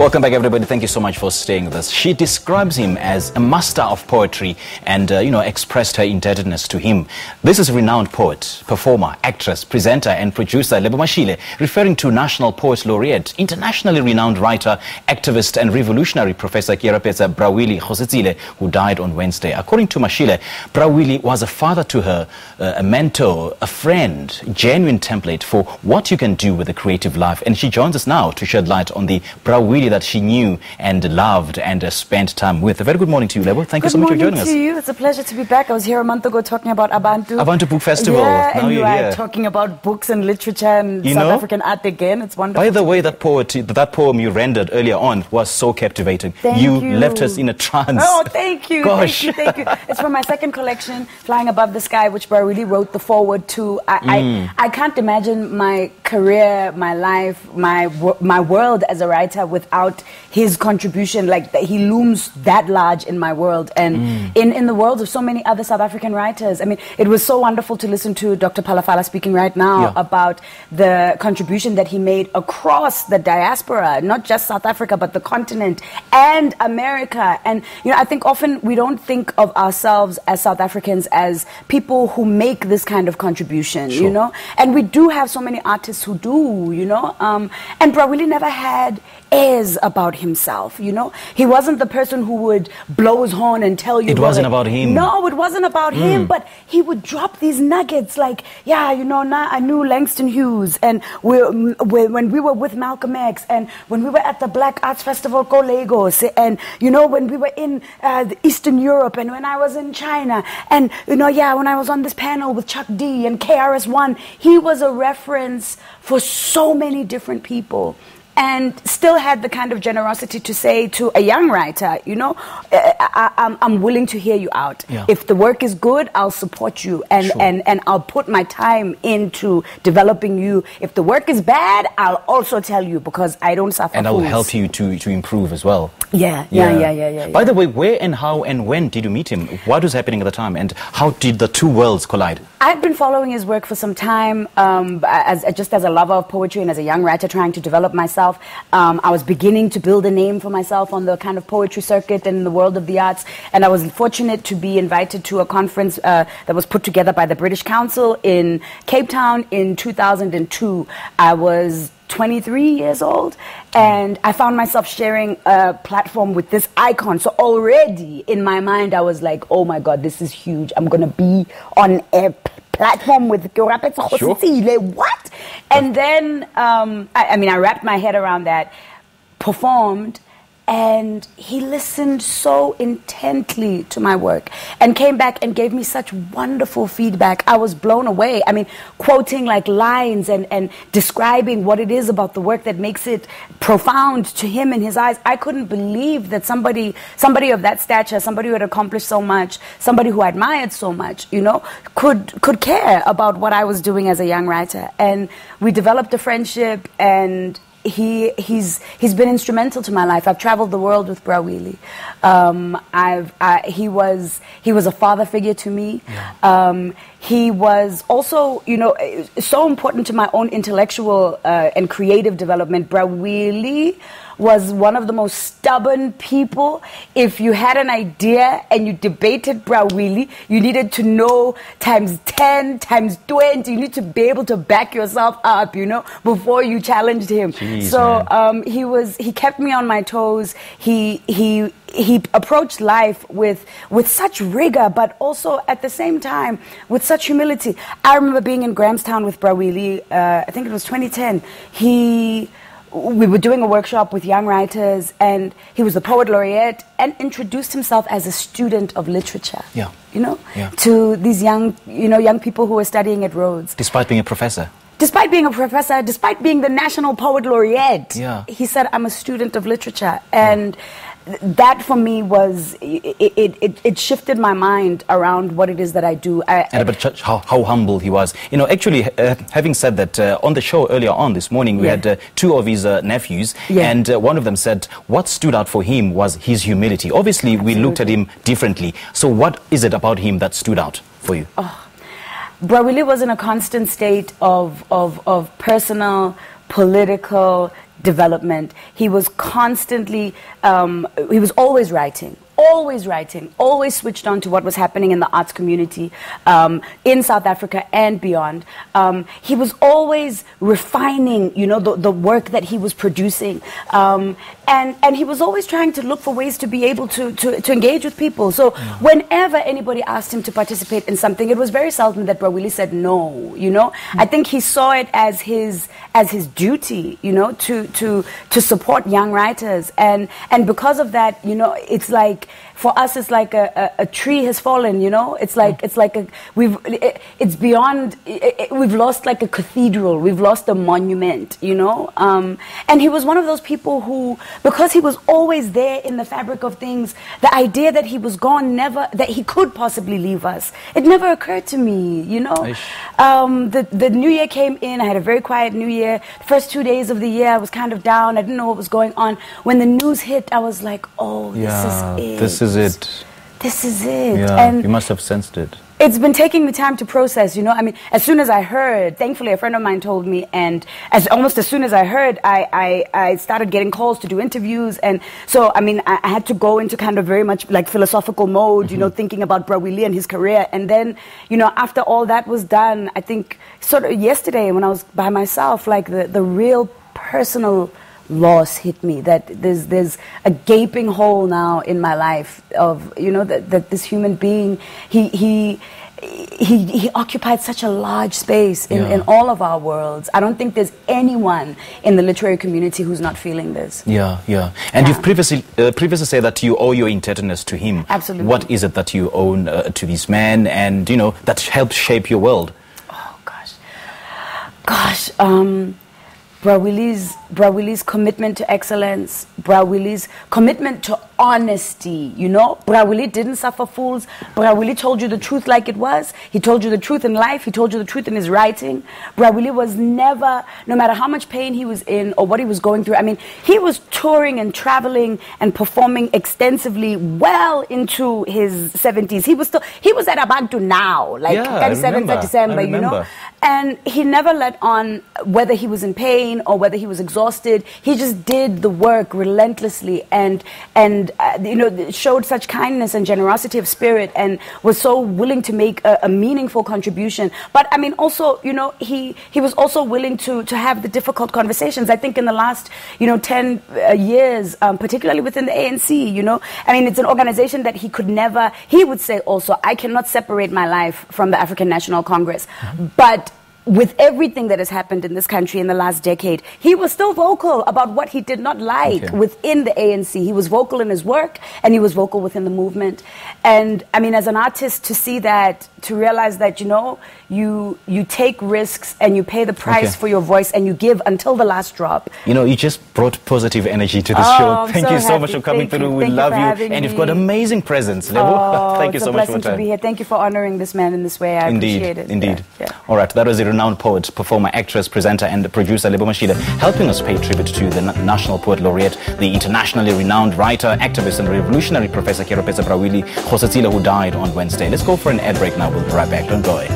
Welcome back, everybody. Thank you so much for staying with us. She describes him as a master of poetry and, expressed her indebtedness to him. This is renowned poet, performer, actress, presenter and producer Lebo Mashile, referring to National Poet Laureate, internationally renowned writer, activist and revolutionary Professor Keorapetse Bra Willie Kgositsile, who died on Wednesday. According to Mashile, Bra Willie was a father to her, a mentor, a friend, genuine template for what you can do with a creative life. And she joins us now to shed light on the Bra Willie that she knew and loved and spent time with. A very good morning to you, Lebo. Thank you so much for joining us. Good morning to you. It's a pleasure to be back. I was here a month ago talking about Abantu Book Festival. Yeah, now and you are here. talking about books and literature and South African art again. It's wonderful. By the way, that poem you rendered earlier on was so captivating. Thank you. Left us in a trance. Oh, thank you. Gosh. Thank you. It's from my second collection, Flying Above the Sky, which Bra Willie wrote the foreword to. I can't imagine my career, my life, my world as a writer without his contribution. Like, he looms that large in my world and in the world of so many other South African writers. I mean, it was so wonderful to listen to Dr. Palafala speaking right now about the contribution that he made across the diaspora, not just South Africa, but the continent and America. And, I think often we don't think of ourselves as South Africans as people who make this kind of contribution, And we do have so many artists who do, And Bra Willie never had airs about himself, He wasn't the person who would blow his horn and tell you. It wasn't about him. No, it wasn't about him, but he would drop these nuggets like, now I knew Langston Hughes, and when we were with Malcolm X, and when we were at the Black Arts Festival, Go Lagos, and, when we were in Eastern Europe, and when I was in China, and, when I was on this panel with Chuck D and KRS-One, he was a reference for so many different people. And still had the kind of generosity to say to a young writer, I'm willing to hear you out. Yeah. If the work is good, I'll support you and I'll put my time into developing you. If the work is bad, I'll also tell you because I don't suffer. And I will help you to improve as well. Yeah. By the way, where and how and when did you meet him? What was happening at the time, and how did the two worlds collide? I've been following his work for some time, as a lover of poetry and as a young writer trying to develop myself. I was beginning to build a name for myself on the kind of poetry circuit and in the world of the arts, and I was fortunate to be invited to a conference that was put together by the British Council in Cape Town in 2002. I was 23 years old, and I found myself sharing a platform with this icon. So already in my mind, I was like, oh my God, this is huge. I'm going to be on a platform with Keorapetse Bra Willie Kgositsile. What? And then, I wrapped my head around that, performed, and he listened so intently to my work and came back and gave me such wonderful feedback. I was blown away. I mean, quoting like lines and describing what it is about the work that makes it profound to him in his eyes. I couldn't believe that somebody of that stature, somebody who had accomplished so much, somebody who I admired so much, could care about what I was doing as a young writer. And we developed a friendship, and he's been instrumental to my life. I've traveled the world with Bra Willie. He was a father figure to me. Yeah. He was also, so important to my own intellectual and creative development. Bra Willie was one of the most stubborn people. If you had an idea and you debated Bra Willie, you needed to know times 10, times 20. You need to be able to back yourself up, before you challenged him. Jeez, so he kept me on my toes. He approached life with such rigor, but also at the same time with such humility. I remember being in Grahamstown with Bra Willie, I think it was 2010. We were doing a workshop with young writers, and he was the Poet Laureate and introduced himself as a student of literature. Yeah. To these young people who were studying at Rhodes. Despite being a professor. Despite being a professor, despite being the National Poet Laureate, he said, I'm a student of literature. And that for me was, it shifted my mind around what it is that I do. But how humble he was. Actually, having said that, on the show earlier on this morning, we had two of his nephews, and one of them said what stood out for him was his humility. Obviously, we looked at him differently. So what is it about him that stood out for you? Bra Willie was in a constant state of personal, political, development. He was constantly, he was always writing, always switched on to what was happening in the arts community in South Africa and beyond. He was always refining, you know, the work that he was producing. And he was always trying to look for ways to be able to engage with people. So whenever anybody asked him to participate in something, it was very seldom that Bra Willie said no, you know. I think he saw it as his duty, you know, to support young writers. And because of that, you know, it's like, for us, it's like a tree has fallen, you know. It's like it's beyond. We've lost like a cathedral. We've lost a monument, you know. And he was one of those people who, because he was always there in the fabric of things, the idea that he was gone, that he could possibly leave us, it never occurred to me, you know. The new year came in. I had a very quiet new year. The first 2 days of the year, I was kind of down. I didn't know what was going on. When the news hit, I was like, oh, this is it. This is it. Yeah, and you must have sensed it. It's been taking me time to process, you know. I mean, as soon as I heard, thankfully a friend of mine told me, and almost as soon as I heard, I started getting calls to do interviews. And so, I mean, I had to go into kind of very much like philosophical mode, you know, thinking about Bra Willie and his career. And then, you know, after all that was done, I think sort of yesterday when I was by myself, like the real personal loss hit me, that there's a gaping hole now in my life of, you know, that this human being, he occupied such a large space in all of our worlds. I don't think there's anyone in the literary community who's not feeling this. And you've previously said that you owe your indebtedness to him. Absolutely. What is it that you owe to this man, and, you know, that helped shape your world? Oh gosh, Bra Willie's commitment to excellence, Bra Willie's commitment to honesty, you know. Bra Willie didn't suffer fools. Bra Willie told you the truth like it was. He told you the truth in life. He told you the truth in his writing. Bra Willie was never, no matter how much pain he was in or what he was going through, I mean, he was touring and traveling and performing extensively well into his 70s. He was at Abantu now, like 37th of December, you know. And he never let on whether he was in pain or whether he was exhausted. He just did the work relentlessly and you know, showed such kindness and generosity of spirit and was so willing to make a meaningful contribution. But I mean, also, you know, he was also willing to have the difficult conversations. I think in the last, you know, 10 years, particularly within the ANC, you know, I mean, it's an organization that he would say also, I cannot separate my life from the African National Congress. But with everything that has happened in this country in the last decade, he was still vocal about what he did not like within the ANC. He was vocal in his work, and he was vocal within the movement. And I mean, as an artist, to see that, to realize that, you know, you take risks and you pay the price for your voice and you give until the last drop. You know, you just brought positive energy to the show. Thank you so much for coming through. We love you, and you've got amazing presence, Lebo. Thank you so much for your time. It's a blessing to be here. Thank you for honoring this man in this way. I appreciate it. Indeed. All right, that was the renowned poet, performer, actress, presenter, and producer Lebo Mashile, helping us pay tribute to the National Poet Laureate, the internationally renowned writer, activist, and revolutionary Professor Keorapetse Bra Willie Kgositsile, who died on Wednesday. Let's go for an ad break now. We'll be right back. Don't go away.